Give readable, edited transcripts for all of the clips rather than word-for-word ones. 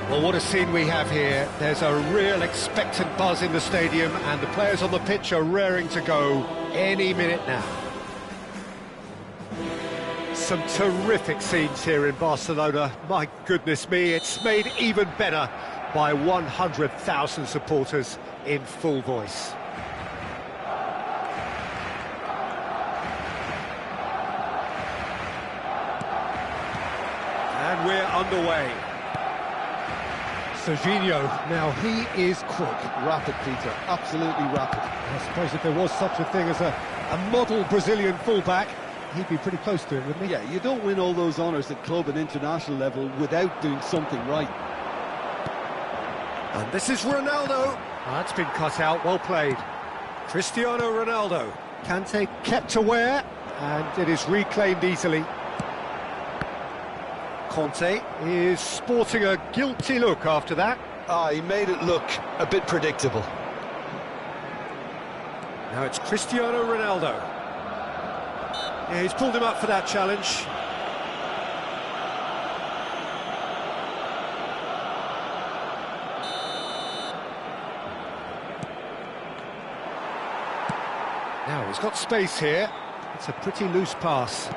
Well, what a scene we have here. There's a real expectant buzz in the stadium, and the players on the pitch are raring to go any minute now. Some terrific scenes here in Barcelona. My goodness me, it's made even better by 100,000 supporters in full voice. And we're underway. Serginho, now he is quick. Rapid, Peter, absolutely rapid. I suppose if there was such a thing as a model Brazilian fullback, he'd be pretty close to it, wouldn't he? Yeah, you don't win all those honours at club and international level without doing something right. And this is Ronaldo. That's been cut out, well played. Cristiano Ronaldo. Kante kept aware, and it is reclaimed easily. Conte is sporting a guilty look after that. He made it look a bit predictable. Now it's Cristiano Ronaldo. Yeah, he's pulled him up for that challenge. Now he's got space here. It's a pretty loose pass.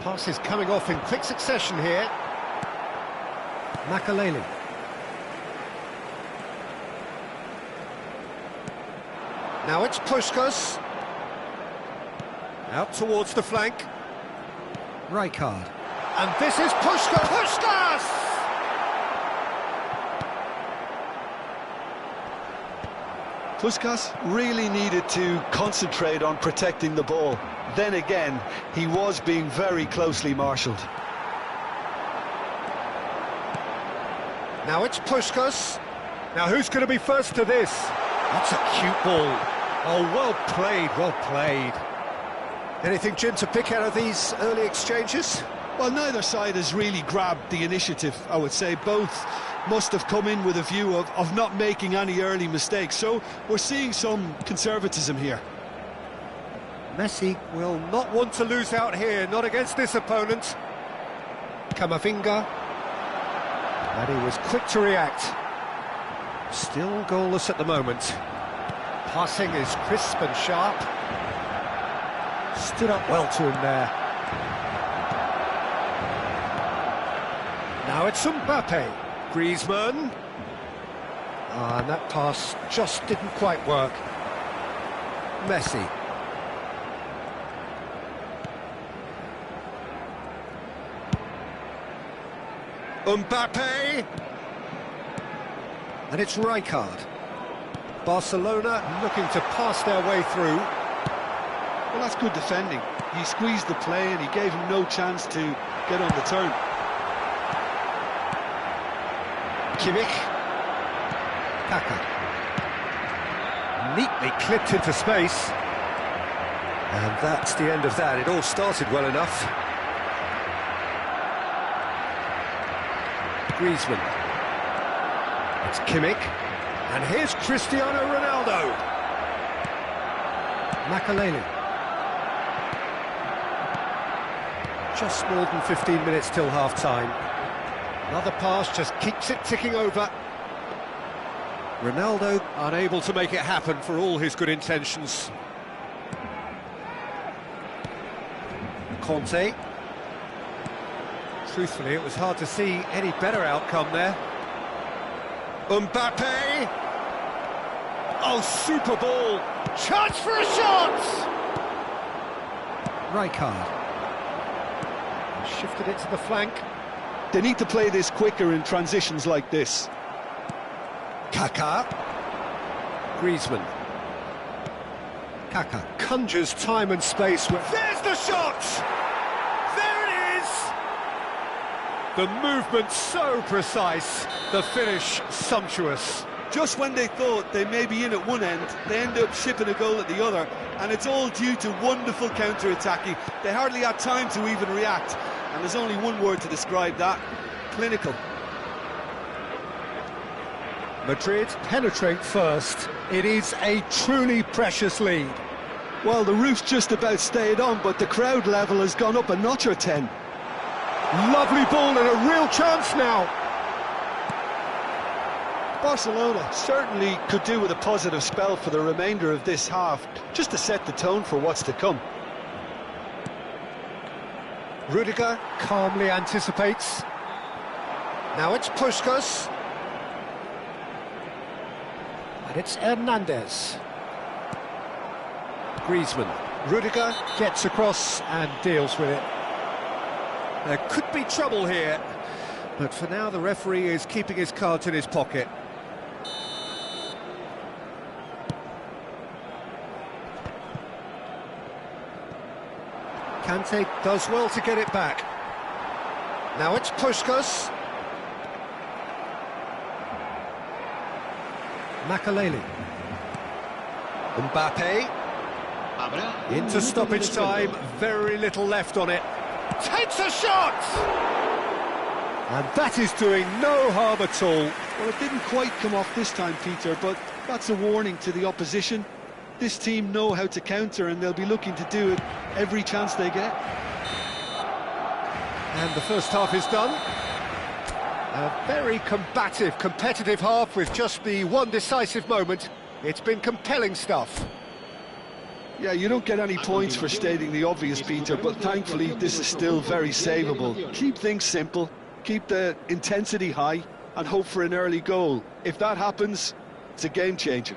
Pass is coming off in quick succession here. Makaleli. Now it's Puskás. Out towards the flank. Rijkaard. And this is Puskás! Puskás! Puskás really needed to concentrate on protecting the ball. Then again, he was being very closely marshalled. Now it's Puskás. Now who's going to be first to this? That's a cute ball. Oh, well played, well played. Anything, Jim, to pick out of these early exchanges? Well, neither side has really grabbed the initiative, I would say. Both must have come in with a view of not making any early mistakes. So we're seeing some conservatism here. Messi will not want to lose out here, not against this opponent. Camavinga. And he was quick to react. Still goalless at the moment. Passing is crisp and sharp. Stood up well to him there. Now it's Mbappe. Griezmann. And that pass just didn't quite work. Messi. Mbappe. And it's Rijkaard. Barcelona looking to pass their way through. Well, that's good defending. He squeezed the play and he gave him no chance to get on the turn. Kimmich. Kaká. Neatly clipped into space. And that's the end of that. It all started well enough. Griezmann. It's Kimmich. And here's Cristiano Ronaldo. Makelele. Just more than 15 minutes till half-time. Another pass just keeps it ticking over. Ronaldo unable to make it happen for all his good intentions. Conte. Truthfully, it was hard to see any better outcome there. Mbappe! Oh, super ball! Chance for a shot! Rijkaard. Shifted it to the flank. They need to play this quicker in transitions like this. Kaká. Griezmann. Kaká conjures time and space with... There's the shot! There it is! The movement so precise, the finish sumptuous. Just when they thought they may be in at one end, they end up shipping a goal at the other, and it's all due to wonderful counter-attacking. They hardly had time to even react, and there's only one word to describe that: clinical. Madrid penetrate first. It is a truly precious lead. Well, the roof's just about stayed on, but the crowd level has gone up a notch or 10. Lovely ball and a real chance now. Barcelona certainly could do with a positive spell for the remainder of this half, just to set the tone for what's to come. Rudiger calmly anticipates. Now it's Puskás. And it's Hernandez. Griezmann. Rudiger gets across and deals with it. There could be trouble here, but for now the referee is keeping his cards in his pocket. Kante does well to get it back. Now it's Puskás. Makelele. Mbappe. Into stoppage time, very little left on it. Takes a shot! And that is doing no harm at all. Well, it didn't quite come off this time, Peter, but that's a warning to the opposition. This team know how to counter, and they'll be looking to do it every chance they get. And the first half is done. A very combative, competitive half with just the one decisive moment. It's been compelling stuff. Yeah, you don't get any points for stating the obvious, Peter, but thankfully this is still very savable. Keep things simple, keep the intensity high, and hope for an early goal. If that happens, it's a game changer.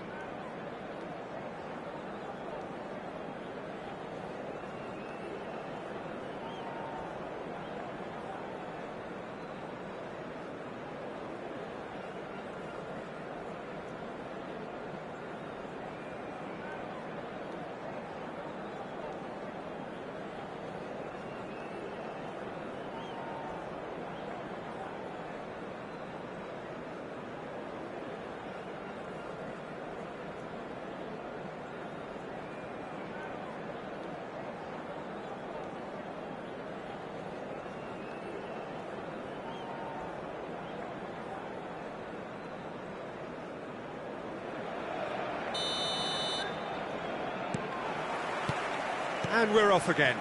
And we're off again.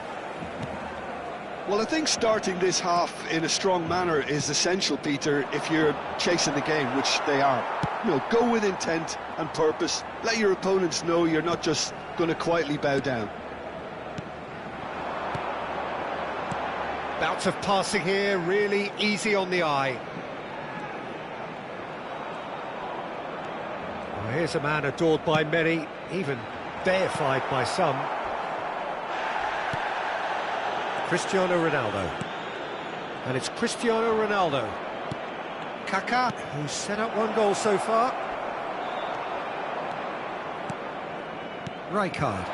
Well, I think starting this half in a strong manner is essential, Peter, if you're chasing the game, which they are. You know, go with intent and purpose. Let your opponents know you're not just going to quietly bow down. Bouts of passing here, really easy on the eye. Well, here's a man adored by many, even deified by some. Cristiano Ronaldo. And it's Cristiano Ronaldo. Kaká, who's set up one goal so far. Rijkaard.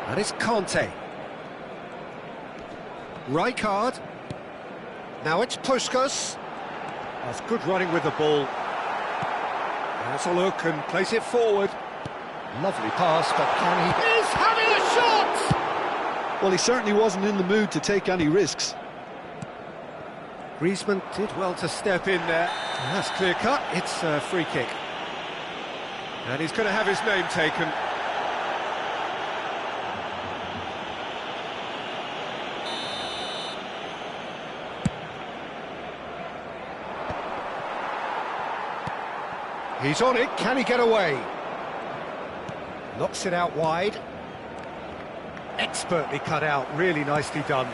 And it's Conte. Rijkaard. Now it's Puskas. That's good running with the ball. Has a look and plays it forward. Lovely pass, but can he... He's having a shot! Well, he certainly wasn't in the mood to take any risks. Griezmann did well to step in there. And that's clear cut. It's a free kick. And he's going to have his name taken. He's on it. Can he get away? Knocks it out wide. Expertly cut out, really nicely done.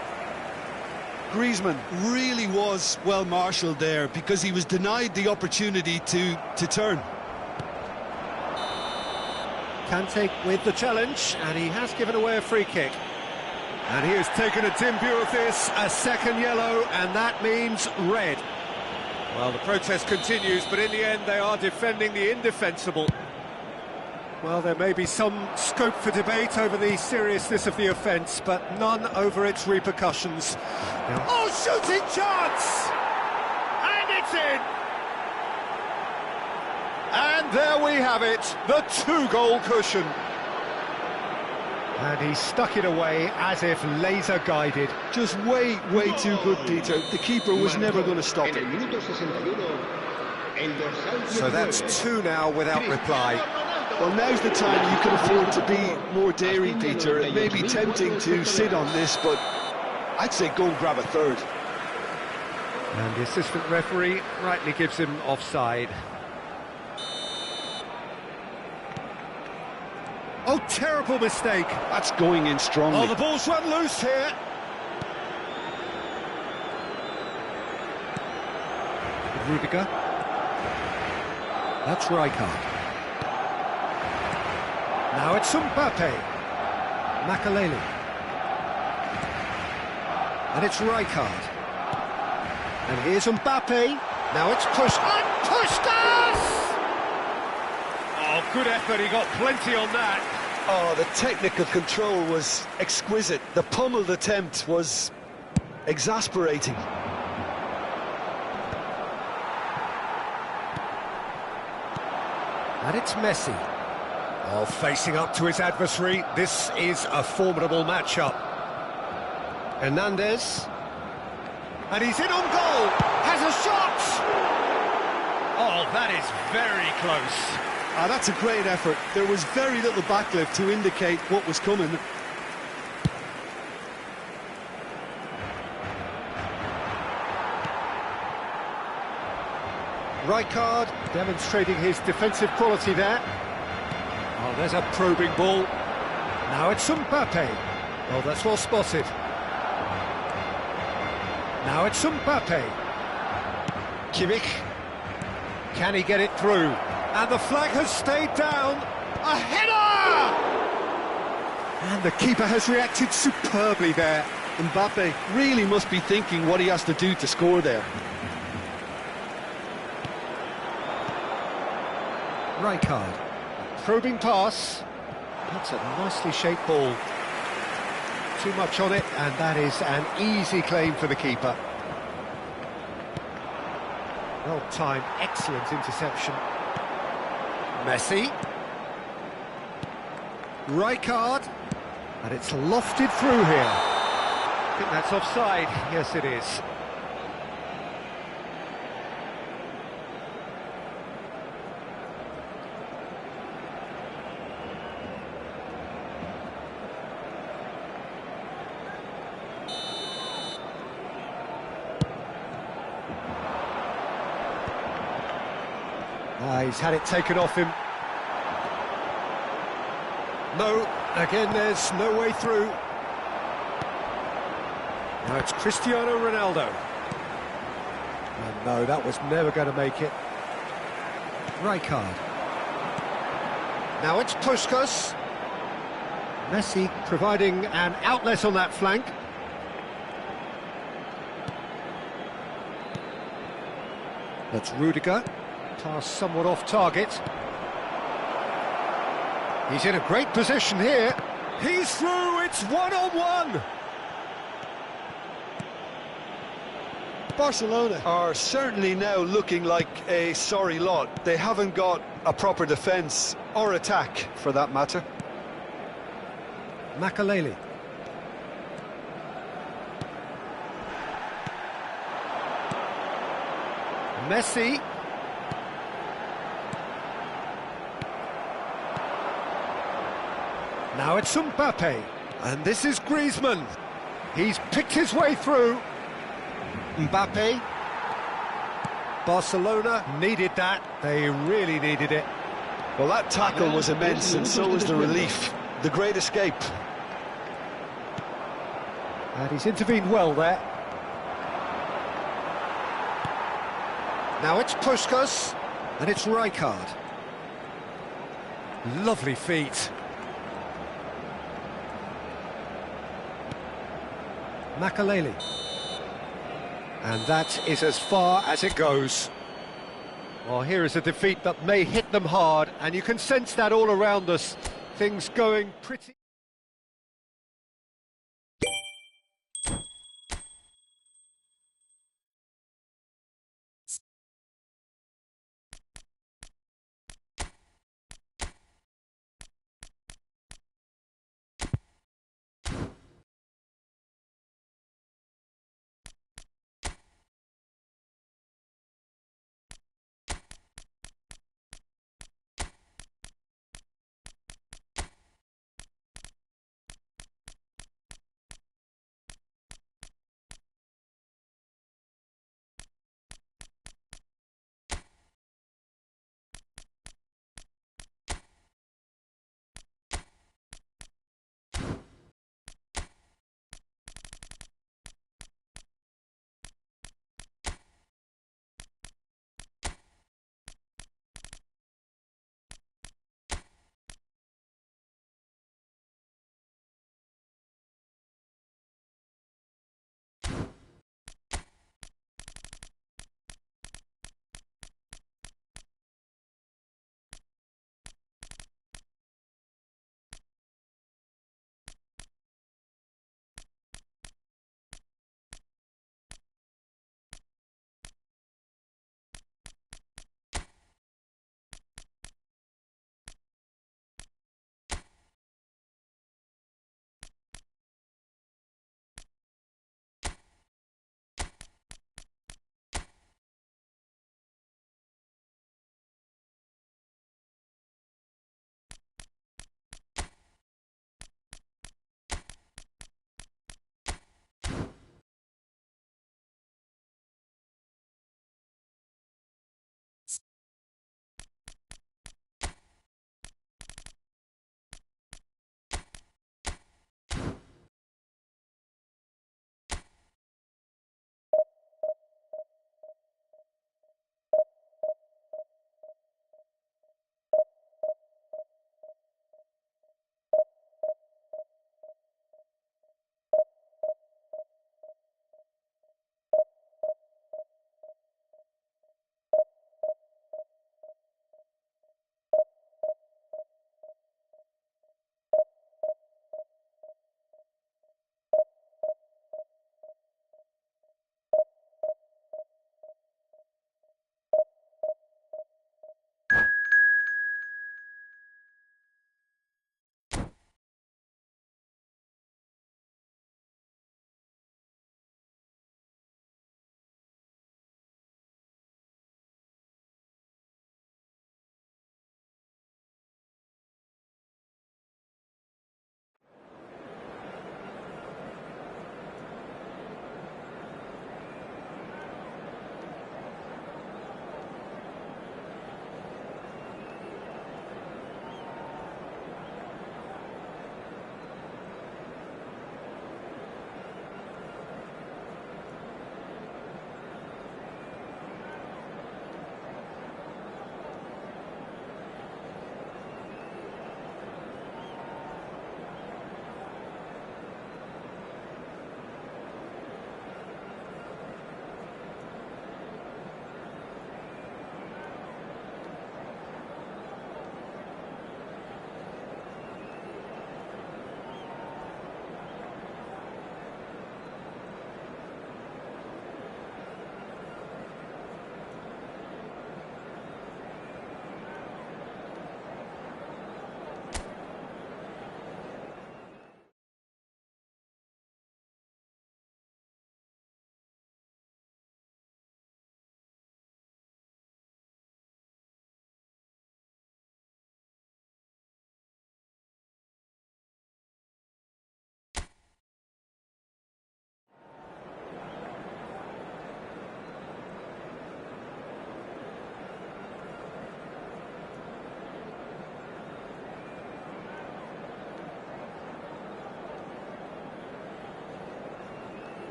Griezmann really was well marshalled there because he was denied the opportunity to turn. Kante with the challenge, and he has given away a free kick. And he has taken a dim view of this, a second yellow, and that means red. Well, the protest continues, but in the end they are defending the indefensible. Well, there may be some scope for debate over the seriousness of the offence, but none over its repercussions. Now, oh, shooting chance! And it's in! And there we have it, the two-goal cushion. And he stuck it away as if laser-guided. Just way too good, Peter. The keeper was never going to stop it. So that's two now without reply. Well, now's the time you can afford to be more daring, Peter. It may be tempting to sit on this, but I'd say go and grab a third. And the assistant referee rightly gives him offside. Oh, terrible mistake. That's going in strongly. Oh, the ball's run loose here. Rudiger. That's Rijkaard. Now it's Mbappe. Makaleli. And it's Rijkaard. And here's Mbappe. Now it's Puskas! Oh, good effort. He got plenty on that. Oh, the technical control was exquisite. The pummeled attempt was exasperating. And it's Messi. Oh, facing up to his adversary, this is a formidable matchup. Hernandez. And he's in on goal! Has a shot! Oh, that is very close. Ah, that's a great effort. There was very little backlift to indicate what was coming. Rijkaard demonstrating his defensive quality there. Oh, there's a probing ball. Now it's Mbappe. Oh, that's well spotted. Now it's Mbappe. Kimmich. Can he get it through? And the flag has stayed down. A header! And the keeper has reacted superbly there. Mbappe really must be thinking what he has to do to score there. Rijkaard. Probing pass. That's a nicely shaped ball. Too much on it, and that is an easy claim for the keeper. Well-timed, excellent interception. Messi. Rijkaard. And it's lofted through here. I think that's offside. Yes, it is. He's had it taken off him. No, again there's no way through. Now it's Cristiano Ronaldo. And no, that was never going to make it. Rijkaard. Now it's Puskas. Messi providing an outlet on that flank. That's Rudiger. Pass somewhat off target. He's in a great position here. He's through, it's one-on-one. Barcelona are certainly now looking like a sorry lot. They haven't got a proper defence or attack, for that matter. Makaleli. Messi. Now it's Mbappe. And this is Griezmann. He's picked his way through. Mbappe. Barcelona needed that. They really needed it. Well, that tackle was immense, and so was the relief. The great escape. And he's intervened well there. Now it's Puskas, and it's Rijkaard. Lovely feet. Makaleli. And that is as far as it goes. Well, here is a defeat that may hit them hard, and you can sense that all around us. Things going pretty...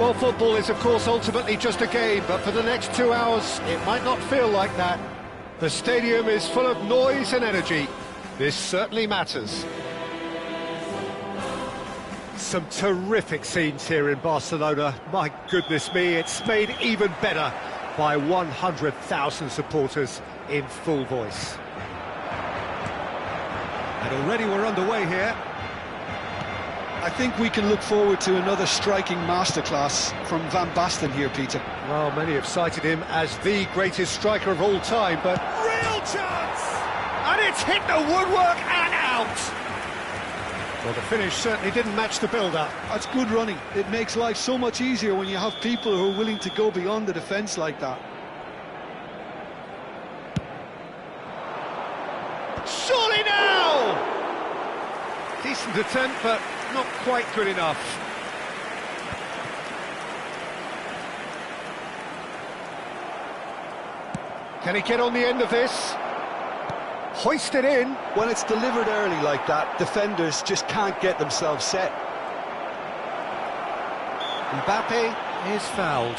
Well, football is, of course, ultimately just a game, but for the next 2 hours, it might not feel like that. The stadium is full of noise and energy. This certainly matters. Some terrific scenes here in Barcelona. My goodness me, it's made even better by 100,000 supporters in full voice. And already we're underway here. I think we can look forward to another striking masterclass from Van Basten here, Peter. Well, many have cited him as the greatest striker of all time, but real chance! And it's hit the woodwork and out! Well, the finish certainly didn't match the build-up. That's good running. It makes life so much easier when you have people who are willing to go beyond the defence like that. Surely now! Decent attempt, but not quite good enough. Can he get on the end of this? Hoist it in. When it's delivered early like that, defenders just can't get themselves set. Mbappe is fouled.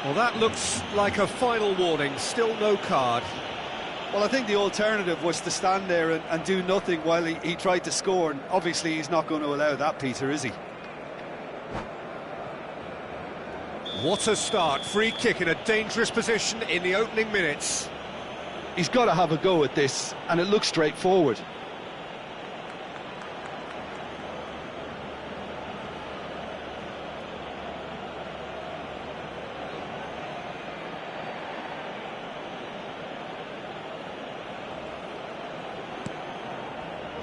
Well, that looks like a final warning. Still no card. Well, I think the alternative was to stand there and do nothing while he tried to score, and obviously he's not going to allow that, Peter, is he? What a start. Free kick in a dangerous position in the opening minutes. He's got to have a go at this, and it looks straightforward.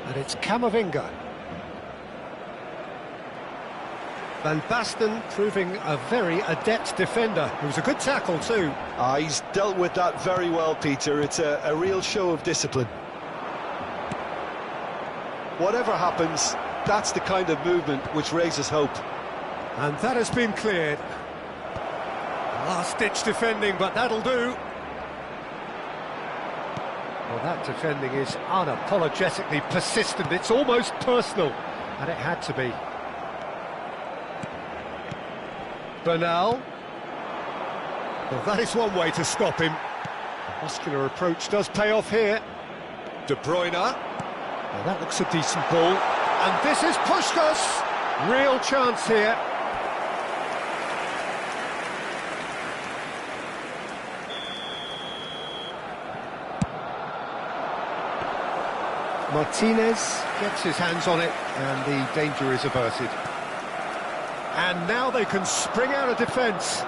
And it's Camavinga. Van Basten proving a very adept defender. It was a good tackle too. He's dealt with that very well, Peter. It's a real show of discipline. Whatever happens, that's the kind of movement which raises hope. And that has been cleared. Last-ditch defending, but that'll do. Well, that defending is unapologetically persistent. It's almost personal, and it had to be. Bernal. Well, that is one way to stop him. Muscular approach does pay off here. De Bruyne. Well, that looks a decent ball. And this is Puskás. Real chance here. Martinez gets his hands on it, and the danger is averted. And now they can spring out of defence.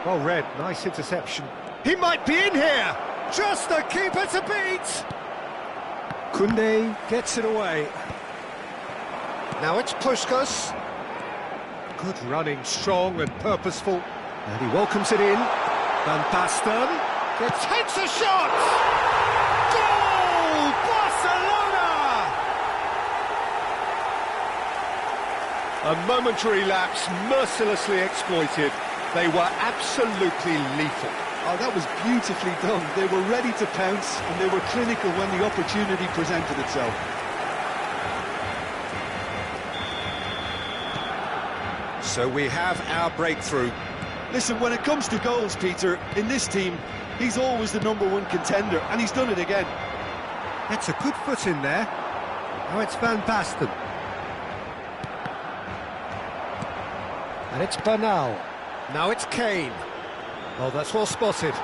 Well read, nice interception. He might be in here! Just the keeper to beat! Koundé gets it away. Now it's Puskás. Good running, strong and purposeful. And he welcomes it in. Van Basten takes a shot! Goal! Barcelona! A momentary lapse mercilessly exploited. They were absolutely lethal. Oh, that was beautifully done. They were ready to pounce, and they were clinical when the opportunity presented itself. So we have our breakthrough. Listen, when it comes to goals, Peter, in this team, he's always the #1 contender, and he's done it again. That's a good foot in there. Now it's Van Basten. And it's Bernal. Now it's Kane. Oh, that's well spotted.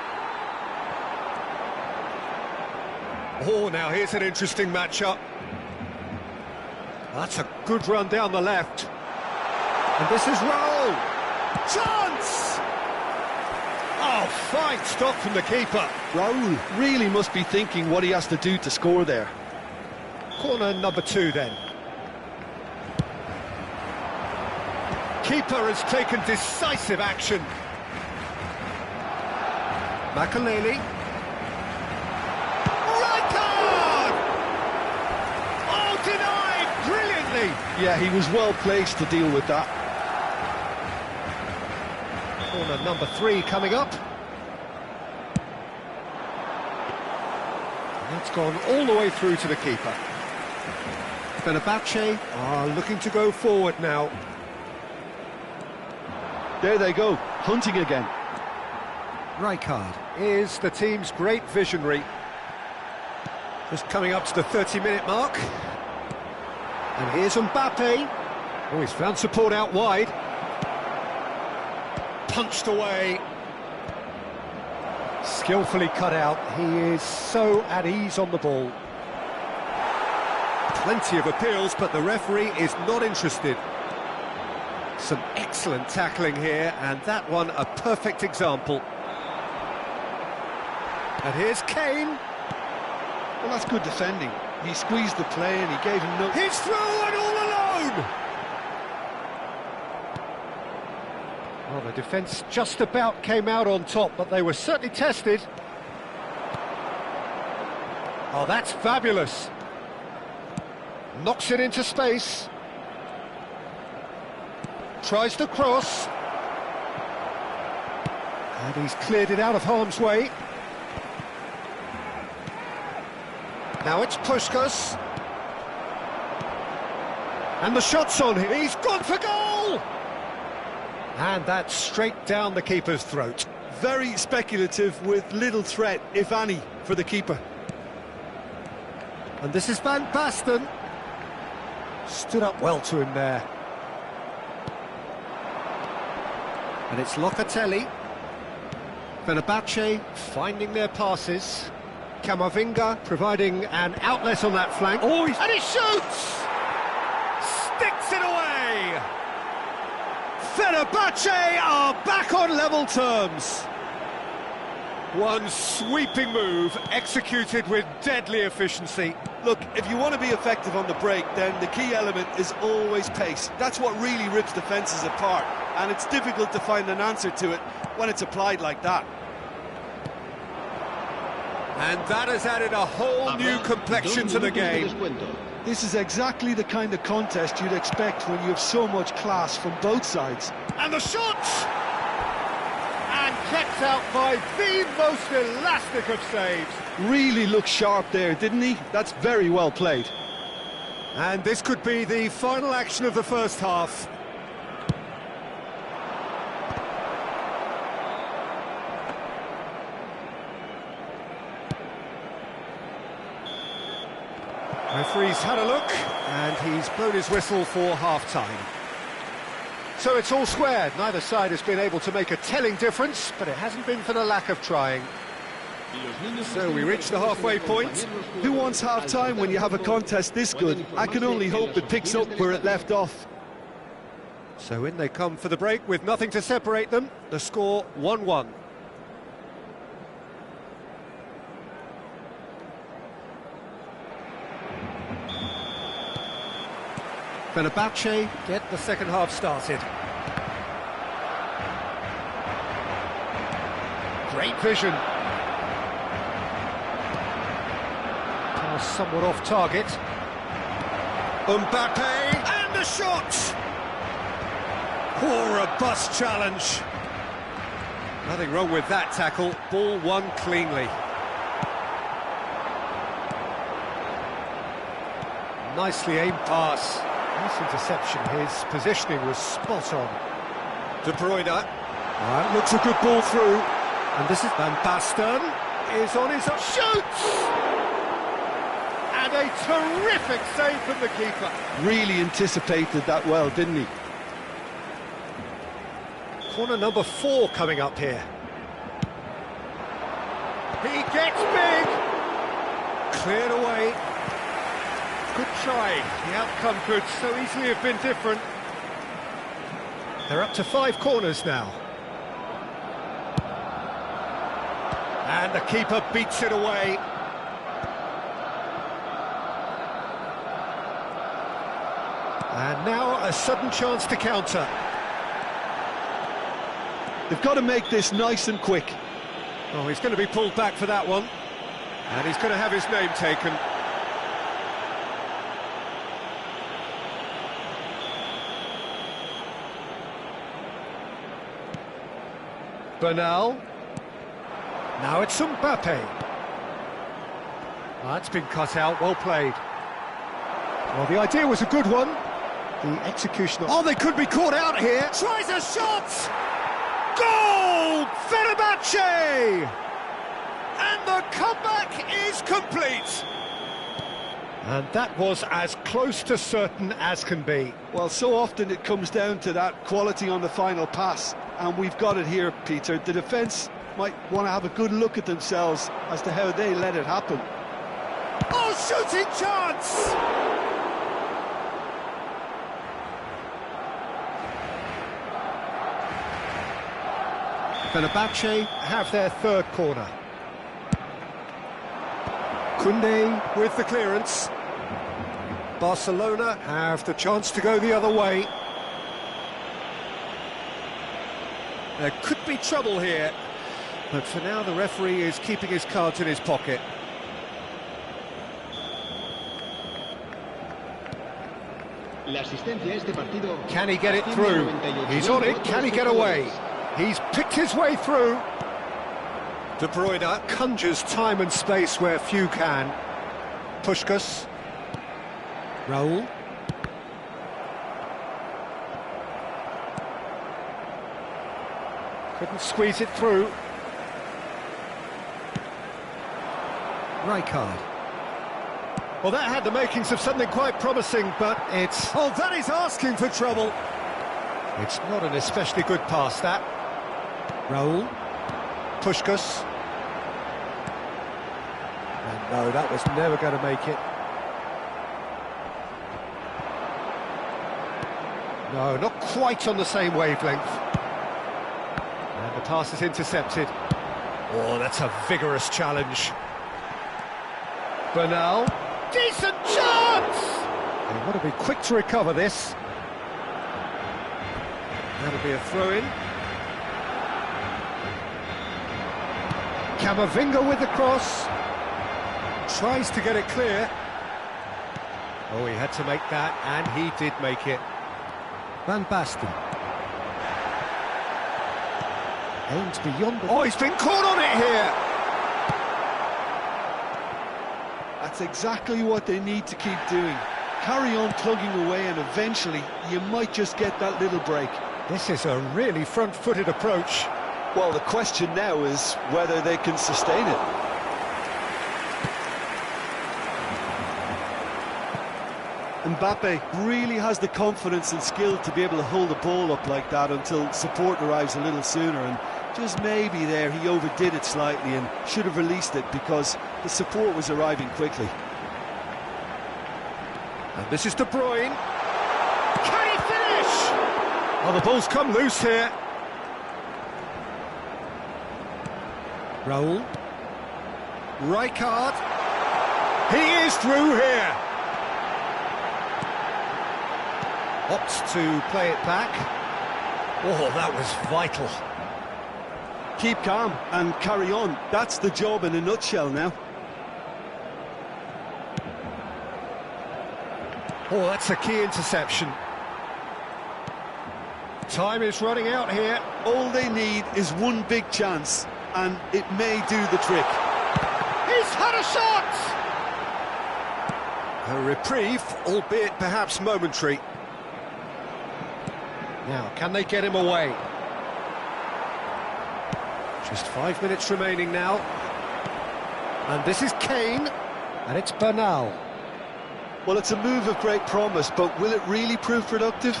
Oh, now here's an interesting matchup. That's a good run down the left. And this is Raul. Chance! Oh, fine stop from the keeper. Raul really must be thinking what he has to do to score there. Corner number 2 then. Keeper has taken decisive action. Makaleli. Right card! Oh, denied brilliantly! Yeah, he was well placed to deal with that. Corner number 3 coming up. And that's gone all the way through to the keeper. Fenerbahce are looking to go forward now. There they go, hunting again. Rijkaard is the team's great visionary. Just coming up to the 30-minute mark. And here's Mbappe. Oh, he's found support out wide. Punched away. Skillfully cut out. He is so at ease on the ball. Plenty of appeals, but the referee is not interested. Some excellent tackling here, and that one a perfect example. And here's Kane. Well, that's good defending. He squeezed the play and he gave him no... He's through and all alone! Well, the defence just about came out on top, but they were certainly tested. Oh, that's fabulous. Knocks it into space. Tries to cross. And he's cleared it out of harm's way. Now it's Puskas. And the shot's on him. He's gone for goal! And that's straight down the keeper's throat. Very speculative with little threat, if any, for the keeper. And this is Van Basten. Stood up well to him there. And it's Locatelli. Fenerbahce finding their passes. Camavinga providing an outlet on that flank. Oh, and he shoots! Sticks it away! Fenerbahce are back on level terms. One sweeping move, executed with deadly efficiency. Look, if you want to be effective on the break, then the key element is always pace. That's what really rips defences apart, and it's difficult to find an answer to it when it's applied like that. And that has added a whole new complexion to the game. This is exactly the kind of contest you'd expect when you have so much class from both sides. And the shot! And kept out by the most elastic of saves. Really looked sharp there, didn't he? That's very well played. And this could be the final action of the first half. Referee's had a look, and he's blown his whistle for half-time. So it's all squared. Neither side has been able to make a telling difference, but it hasn't been for the lack of trying. So we reach the halfway point. Who wants half-time when you have a contest this good? I can only hope it picks up where it left off. So in they come for the break with nothing to separate them. The score 1-1. Fenerbahce get the second half started. Great vision. Pass somewhat off target. Mbappe and the shot! Poor robust challenge. Nothing wrong with that tackle. Ball won cleanly. Nicely aimed pass. Nice interception, his positioning was spot on. De Bruyne. Right, looks a good ball through. And this is Van Basten is on his shoots! And a terrific save from the keeper. Really anticipated that well, didn't he? Corner number 4 coming up here. He gets big! Cleared away. Good try. The outcome could so easily have been different. They're up to 5 corners now. And the keeper beats it away. And now a sudden chance to counter. They've got to make this nice and quick. Oh, he's going to be pulled back for that one. And he's going to have his name taken. Bernal. Now it's Mbappe. That's been cut out, well played. Well, the idea was a good one. The execution... Oh, they could be caught out here. Tries a shot! Goal! Fenerbahce! And the comeback is complete. And that was as close to certain as can be. Well, so often it comes down to that quality on the final pass, and we've got it here, Peter. The defence might want to have a good look at themselves as to how they let it happen. Oh, shooting chance! Fenerbahce have their third corner. Koundé with the clearance. Barcelona have the chance to go the other way. There could be trouble here, but for now the referee is keeping his cards in his pocket. Can he get it through? He's on it, can he get away? He's picked his way through. De Bruyne conjures time and space where few can. Puskás. Raúl. Couldn't squeeze it through. Rijkaard. Well, that had the makings of something quite promising, but it's... Oh, that is asking for trouble. It's not an especially good pass, that. Raúl. Puskás. And no, that was never going to make it. No, not quite on the same wavelength. And the pass is intercepted. Oh, that's a vigorous challenge. Bernal. Decent chance! They want to be quick to recover this. That'll be a throw-in. Camavinga with the cross. Tries to get it clear. Oh, he had to make that, and he did make it. Van Basten. Aims beyond the... Oh, he's been caught on it here! That's exactly what they need to keep doing. Carry on plugging away, and eventually you might just get that little break. This is a really front-footed approach. Well, the question now is whether they can sustain it. Mbappe really has the confidence and skill to be able to hold the ball up like that until support arrives a little sooner, and just maybe there he overdid it slightly and should have released it because the support was arriving quickly. And this is De Bruyne. Can he finish? Oh, the ball's come loose here. Raúl. Rijkaard. He is through here. Opts to play it back. Oh, that was vital. Keep calm and carry on. That's the job in a nutshell now. Oh, that's a key interception. Time is running out here. All they need is one big chance, and it may do the trick. He's had a shot! A reprieve, albeit perhaps momentary. Now, can they get him away? Just 5 minutes remaining now. And this is Kane, and it's Bernal. Well, it's a move of great promise, but will it really prove productive?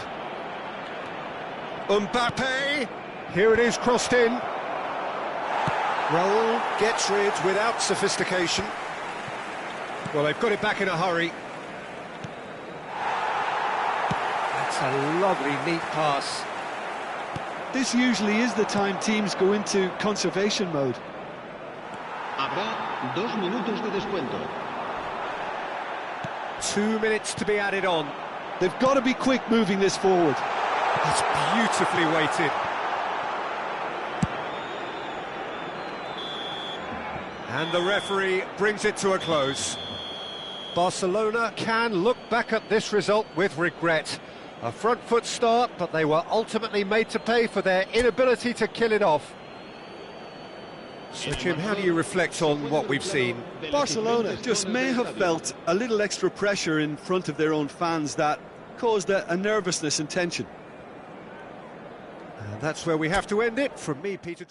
Mbappe! Here it is, crossed in. Raúl gets rid without sophistication. Well, they've got it back in a hurry. That's a lovely, neat pass. This usually is the time teams go into conservation mode. Habrá 2 minutos de descuento. 2 minutes to be added on. They've got to be quick moving this forward. That's beautifully weighted. And the referee brings it to a close. Barcelona can look back at this result with regret. A front foot start, but they were ultimately made to pay for their inability to kill it off. So, Jim, how do you reflect on what we've seen? Barcelona just may have felt a little extra pressure in front of their own fans that caused a nervousness and tension. And that's where we have to end it. From me, Peter.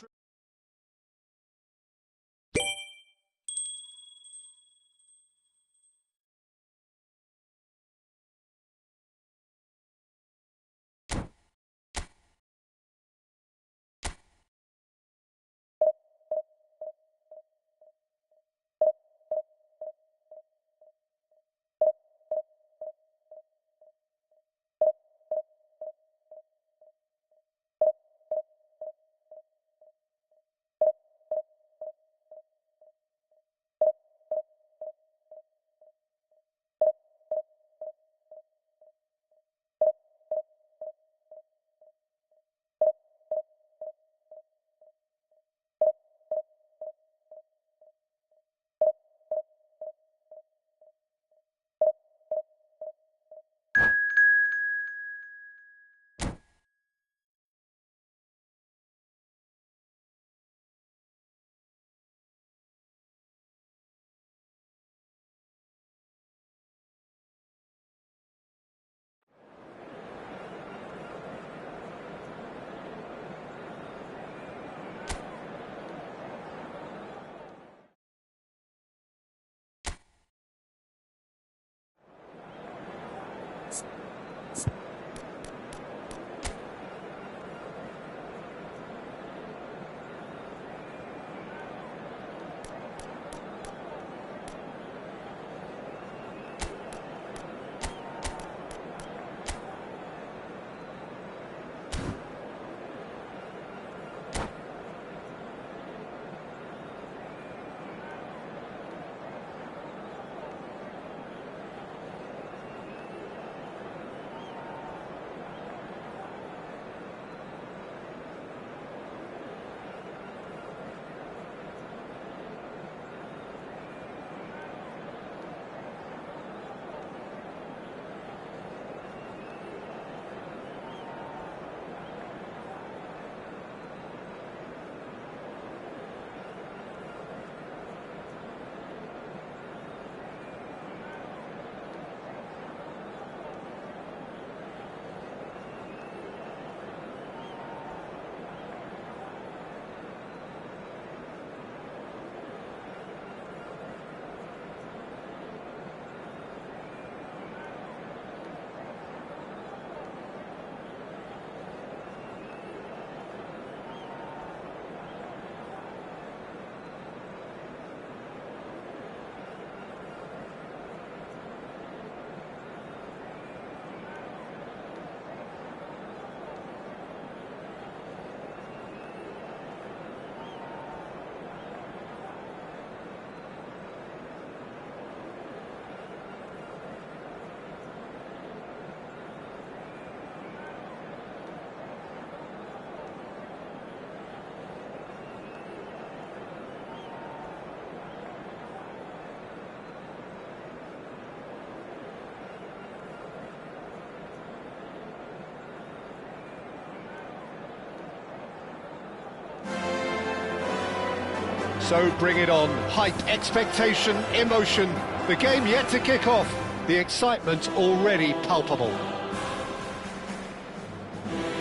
So bring it on. Hype, expectation, emotion. The game yet to kick off. The excitement already palpable.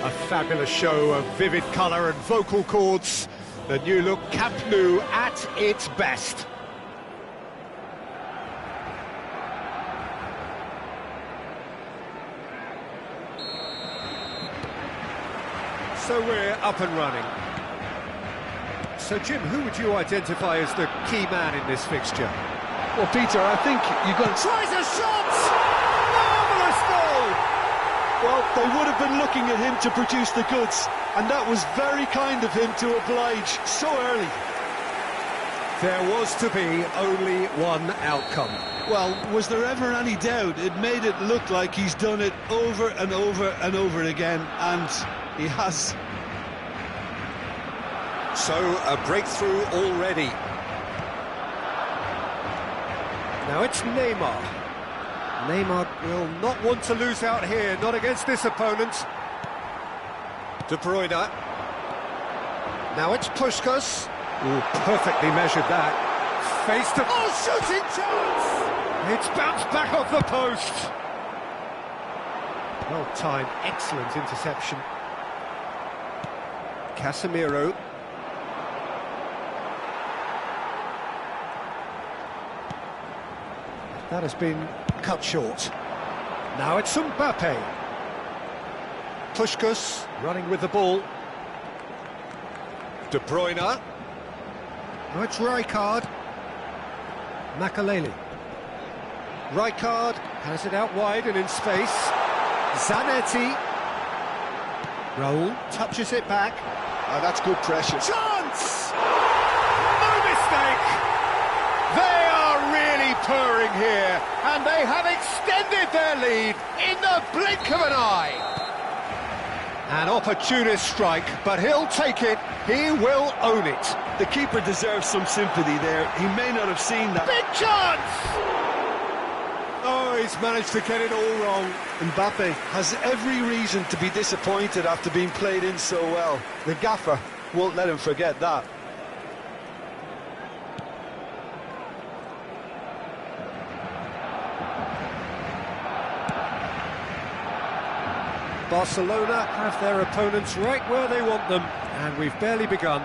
A fabulous show of vivid colour and vocal cords. The new look Camp Nou at its best. So we're up and running. So, Jim, who would you identify as the key man in this fixture? Well, Peter, I think you've got... Tries a shot! Marvellous goal! Well, they would have been looking at him to produce the goods, and that was very kind of him to oblige so early. There was to be only one outcome. Well, was there ever any doubt? It made it look like he's done it over and over and over again, and he has. So, a breakthrough already. Now it's Neymar. Neymar will not want to lose out here, not against this opponent. De Bruyne. Now it's Puskas. Oh, perfectly measured that. Face to... Oh, shooting chance! It's bounced back off the post. Well timed, excellent interception. Casemiro. That has been cut short. Now it's Mbappe. Puskás running with the ball. De Bruyne. Now it's Rijkaard. Makaleli. Rijkaard has it out wide and in space. Zanetti. Raul touches it back. Oh, that's good pressure. Chance! No mistake! They are really purring here, and they have extended their lead in the blink of an eye. An opportunist strike, but he'll take it. He will own it. The keeper deserves some sympathy there. He may not have seen that. Big chance! Oh, he's managed to get it all wrong. Mbappe has every reason to be disappointed after being played in so well. The gaffer won't let him forget that. Barcelona have their opponents right where they want them, and we've barely begun.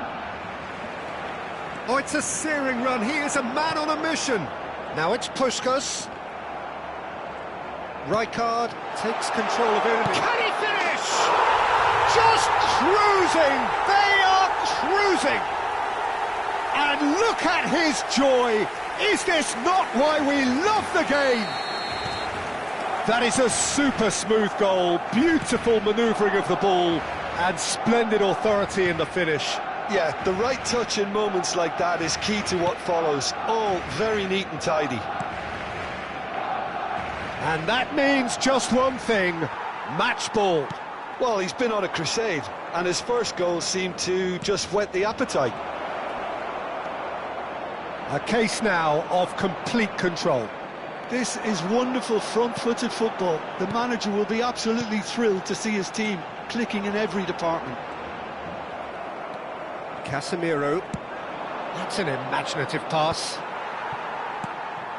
Oh, it's a searing run. He is a man on a mission. Now it's Puskás. Rijkaard takes control of it. Can he finish? Just cruising. They are cruising. And look at his joy. Is this not why we love the game? That is a super smooth goal. Beautiful manoeuvring of the ball and splendid authority in the finish. Yeah, the right touch in moments like that is key to what follows. All very neat and tidy. And that means just one thing, match ball. Well, he's been on a crusade, and his first goal seemed to just whet the appetite. A case now of complete control. This is wonderful front-footed football. The manager will be absolutely thrilled to see his team clicking in every department. Casemiro. That's an imaginative pass.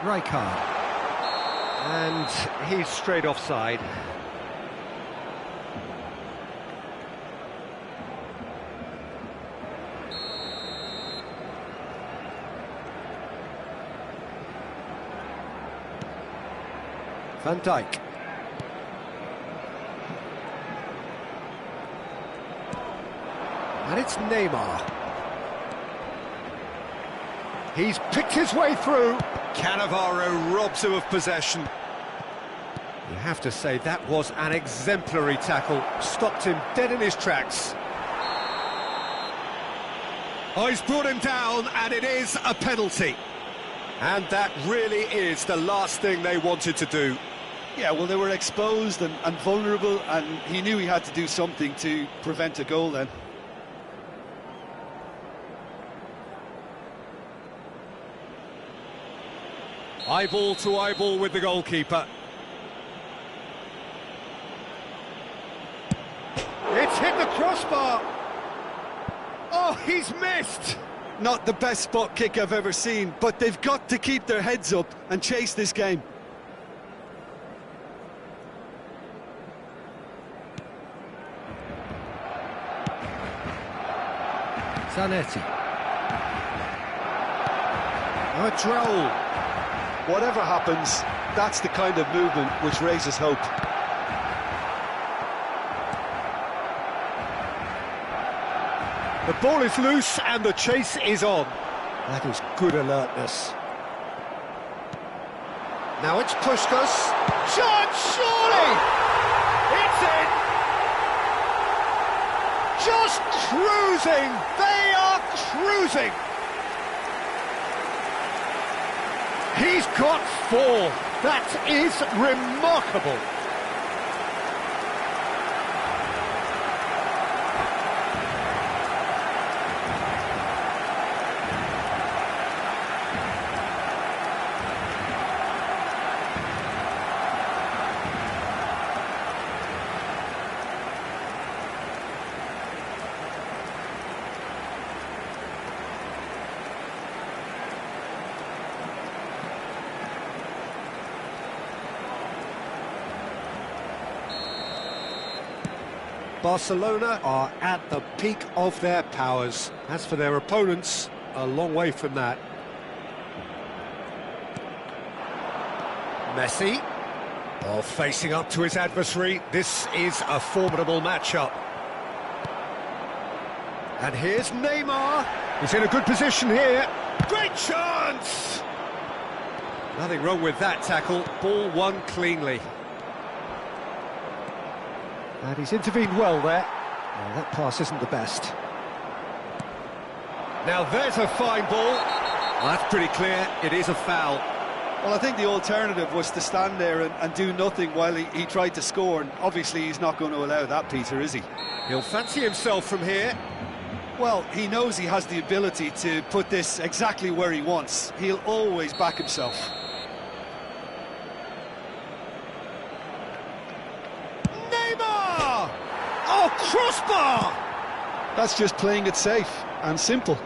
Rijkaard. And he's straight offside. Van Dijk. And it's Neymar. He's picked his way through. Cannavaro robs him of possession. You have to say that was an exemplary tackle. Stopped him dead in his tracks. Oh, he's brought him down, and it is a penalty. And that really is the last thing they wanted to do. Yeah, well, they were exposed and vulnerable, and he knew he had to do something to prevent a goal then. Eyeball to eyeball with the goalkeeper. It's hit the crossbar. Oh, he's missed. Not the best spot kick I've ever seen, but they've got to keep their heads up and chase this game. Zanetti. Oh, it's Raul. Whatever happens, that's the kind of movement which raises hope. The ball is loose and the chase is on. That is good alertness. Now it's Puskás. Shot, surely! It's in! Just cruising! They are cruising! He's got 4. That is remarkable. Barcelona are at the peak of their powers. As for their opponents, a long way from that. Messi, facing up to his adversary. This is a formidable matchup. And here's Neymar. He's in a good position here. Great chance! Nothing wrong with that tackle. Ball won cleanly. And he's intervened well there. Well, that pass isn't the best. Now there's a fine ball. Well, that's pretty clear. It is a foul. Well, I think the alternative was to stand there and do nothing while he tried to score, and obviously he's not going to allow that, Peter, is he? He'll fancy himself from here. Well, he knows he has the ability to put this exactly where he wants. He'll always back himself. Neymar! Oh, crossbar! That's just playing it safe and simple.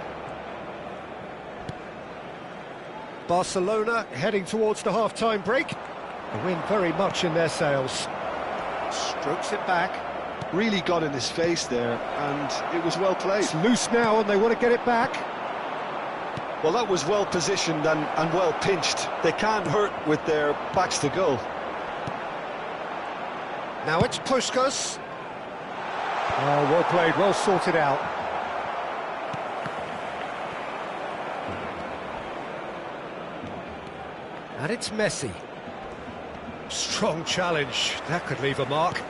Barcelona heading towards the half-time break. The wind very much in their sails. Strokes it back. Really got in his face there, and it was well played. It's loose now, and they want to get it back. Well, that was well positioned and well pinched. They can't hurt with their backs to goal. Now it's Puskas. Oh, well played, well sorted out. And it's Messi. Strong challenge, that could leave a mark.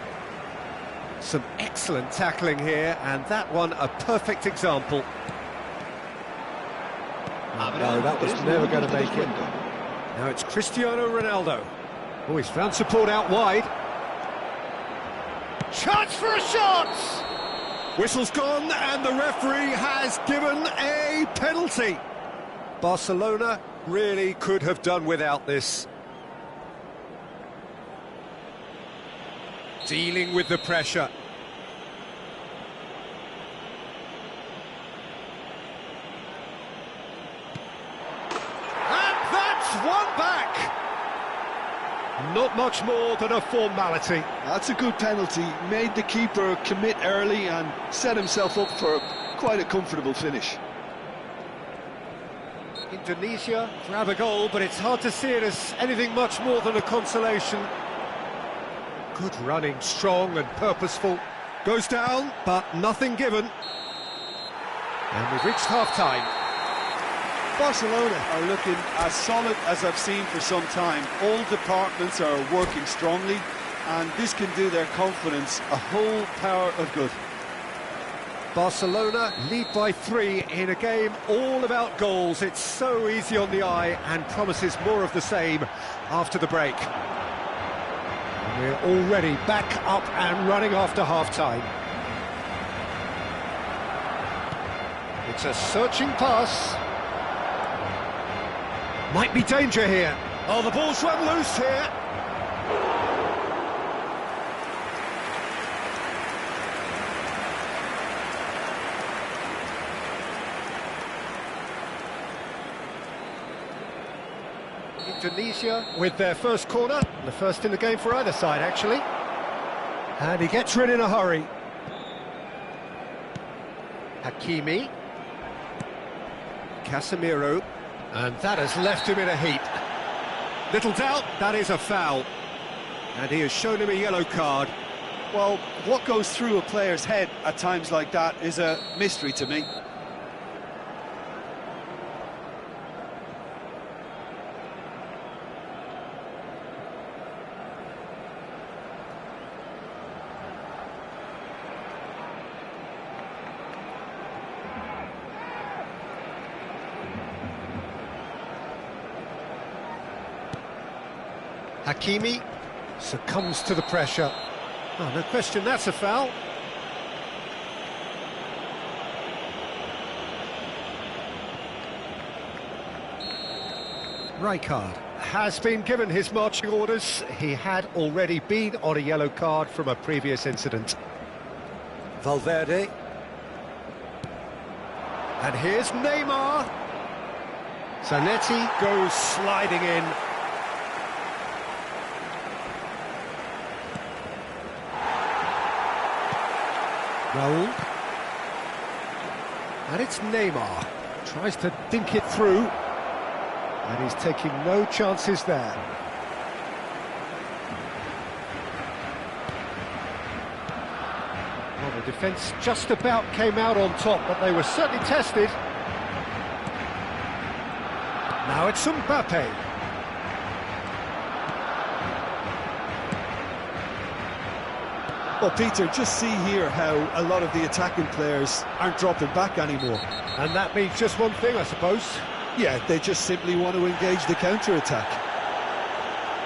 Some excellent tackling here, and that one a perfect example. No, that was never going to make it. Now it's Cristiano Ronaldo. Oh, he's found support out wide. Chance for a shot! Whistle's gone, and the referee has given a penalty. Barcelona really could have done without this. Dealing with the pressure. And that's one back! Not much more than a formality. That's a good penalty. Made the keeper commit early and set himself up for quite a comfortable finish. Indonesia grab a goal, but it's hard to see it as anything much more than a consolation. Good running, strong and purposeful. Goes down, but nothing given. And we've reached half-time. Barcelona are looking as solid as I've seen for some time. All departments are working strongly, and this can do their confidence a whole power of good. Barcelona lead by 3 in a game all about goals. It's so easy on the eye and promises more of the same after the break. We're already back up and running after half-time. It's a searching pass. Might be danger here. Oh, the ball's run loose here. Indonesia with their first corner, the first in the game for either side actually, and he gets rid in a hurry. Hakimi, Casemiro, and that has left him in a heap. Little doubt that is a foul, and he has shown him a yellow card. Well, what goes through a player's head at times like that is a mystery to me. Hakimi succumbs to the pressure. Oh, no question, that's a foul. Rijkaard has been given his marching orders. He had already been on a yellow card from a previous incident. Valverde. And here's Neymar. Zanetti goes sliding in. Raul. And it's Neymar. Tries to dink it through. And he's taking no chances there. Well, the defence just about came out on top, but they were certainly tested. Now it's Mbappe. Well, Peter, just see here how a lot of the attacking players aren't dropping back anymore. And that means just one thing, I suppose. Yeah, they just simply want to engage the counter-attack.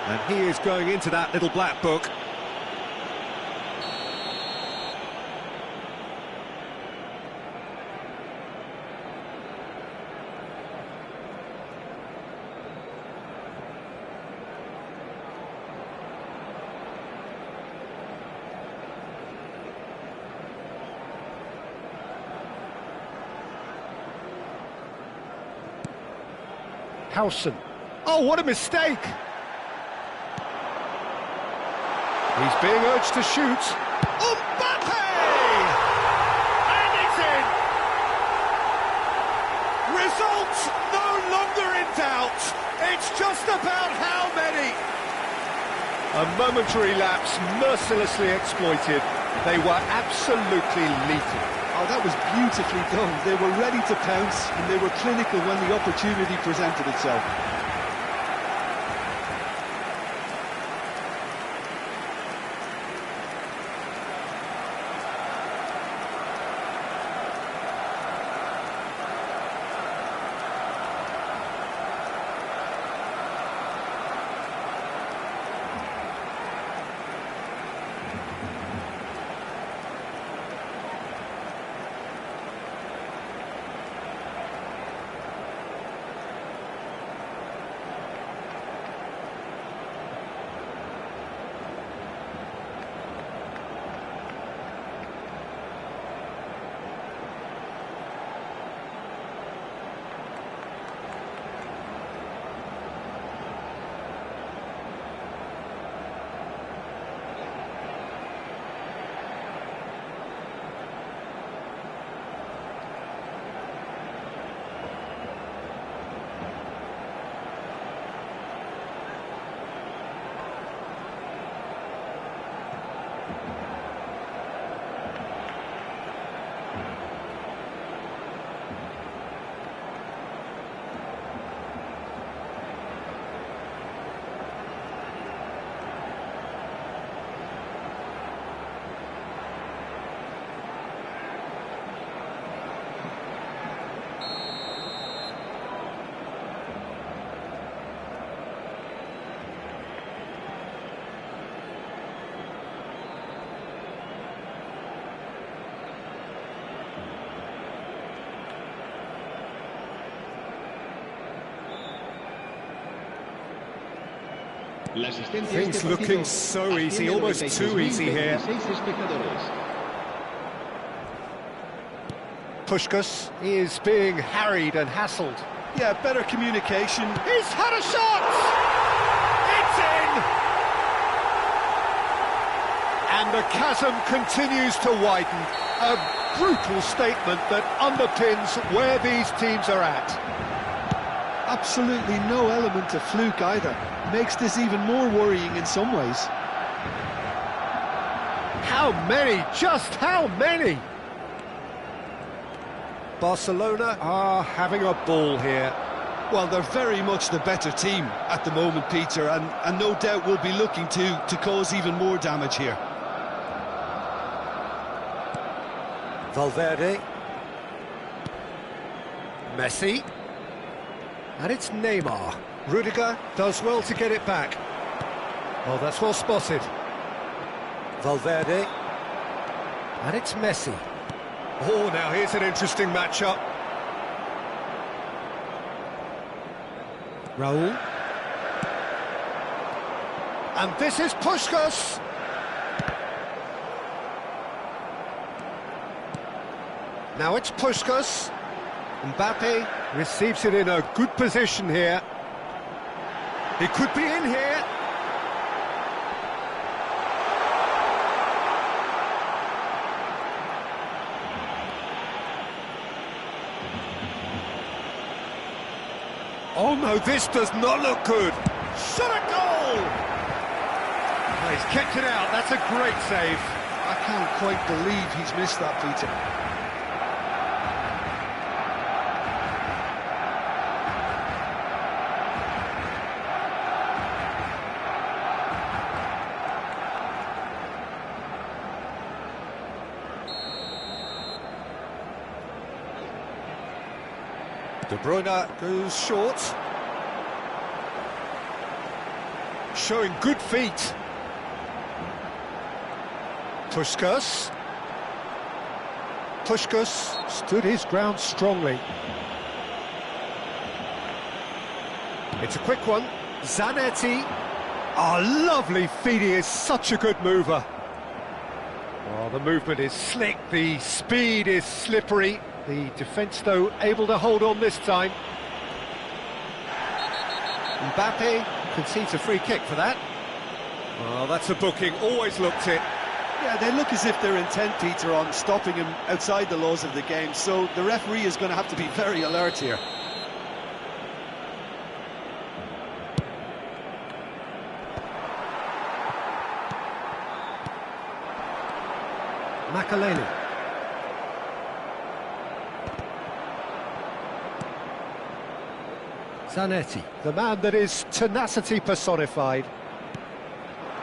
And he is going into that little black book. Howson. Oh, what a mistake! He's being urged to shoot. Mbappe! And it's in! Results no longer in doubt. It's just about how many. A momentary lapse mercilessly exploited. They were absolutely lethal. Oh, that was beautifully done. They were ready to pounce, and they were clinical when the opportunity presented itself. Things looking so easy, almost too easy here. Puskás is being harried and hassled. Yeah, better communication. He's had a shot! It's in! And the chasm continues to widen. A brutal statement that underpins where these teams are at. Absolutely no element of fluke either. Makes this even more worrying in some ways. How many? Just how many? Barcelona are having a ball here. Well, they're very much the better team at the moment, Peter, and no doubt will be looking to cause even more damage here. Valverde. Messi. And it's Neymar. Rudiger does well to get it back. Oh, that's well spotted. Valverde. And it's Messi. Oh, now here's an interesting matchup. Raul. And this is Puskás. Now it's Puskás. Mbappe receives it in a good position here. He could be in here. Oh no, this does not look good. Shot a goal! Oh, he's kept it out, that's a great save. I can't quite believe he's missed that, Peter. De Bruyne goes short. Showing good feet. Puskas stood his ground strongly. It's a quick one. Zanetti. Oh, lovely feet, he is such a good mover. Oh, the movement is slick, the speed is slippery. The defence, though, able to hold on this time. Mbappe concedes a free kick for that. Oh, that's a booking, always looked it. Yeah, they look as if they're intent, Peter, on stopping him outside the laws of the game, so the referee is going to have to be very alert here. Makaleli. Zanetti, the man that is tenacity personified.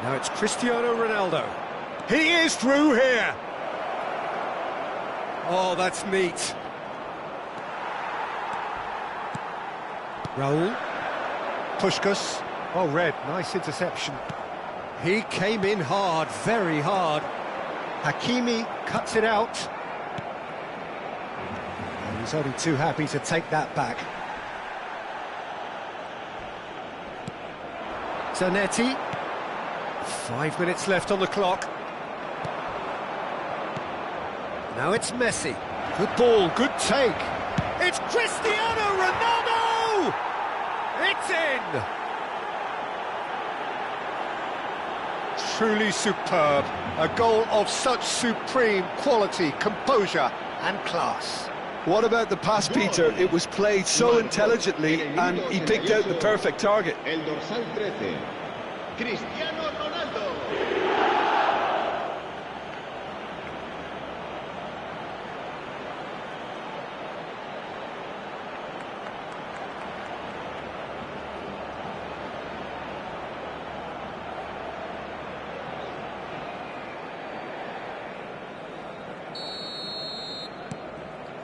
Now it's Cristiano Ronaldo. He is through here! Oh, that's neat. Raul. Puskas. Oh, red, nice interception. He came in hard, very hard. Hakimi cuts it out. And he's only too happy to take that back. Zanetti. 5 minutes left on the clock. Now it's Messi. Good ball, good take. It's Cristiano Ronaldo! It's in! Truly superb. A goal of such supreme quality, composure and class. What about the pass, Peter? It was played so intelligently and he picked out the perfect target. El dorsal 13, Cristiano Ronaldo.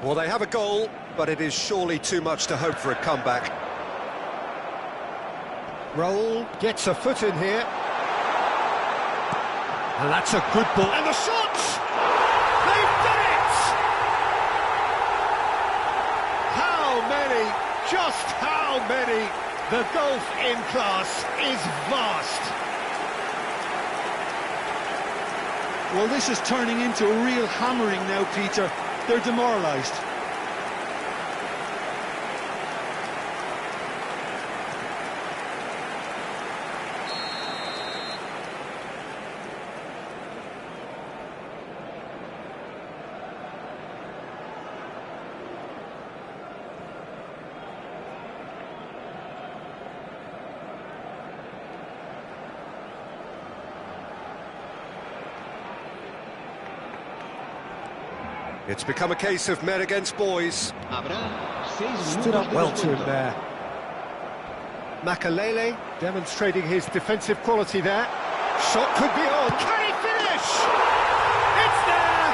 Well, they have a goal, but it is surely too much to hope for a comeback. Raul gets a foot in here. And that's a good ball. And the shot! They've done it! How many, just how many? The gulf in class is vast. Well, this is turning into a real hammering now, Peter. They're demoralised. It's become a case of men against boys. Stood up well to him there. Makaleli demonstrating his defensive quality there. Shot could be on. Can he finish? It's there!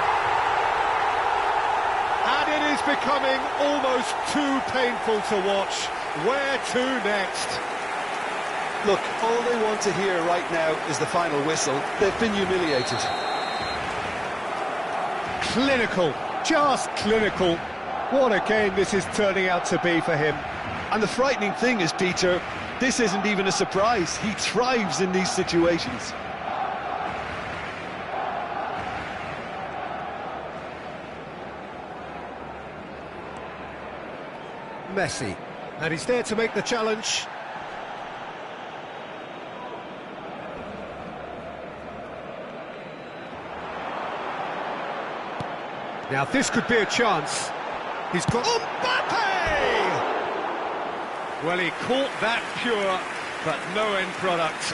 And it is becoming almost too painful to watch. Where to next? Look, all they want to hear right now is the final whistle. They've been humiliated. Clinical, just clinical. What a game this is turning out to be for him. And the frightening thing is, Peter, this isn't even a surprise. He thrives in these situations. Messi, and he's there to make the challenge. Now this could be a chance. He's got Mbappe! Well, he caught that pure, but no end product.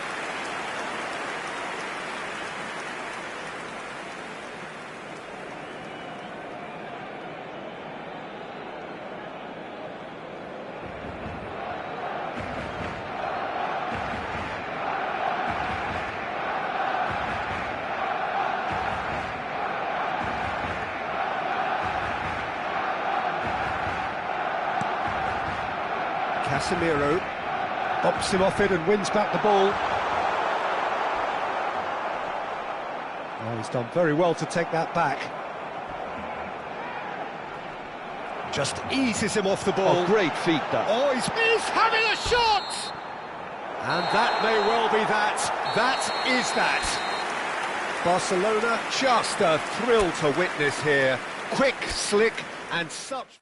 Casemiro bops him off it and wins back the ball. Oh, he's done very well to take that back. Just eases him off the ball. Oh, great feet, that. Oh, he's having a shot! And that may well be that. That is that. Barcelona, just a thrill to witness here. Quick, slick, and such...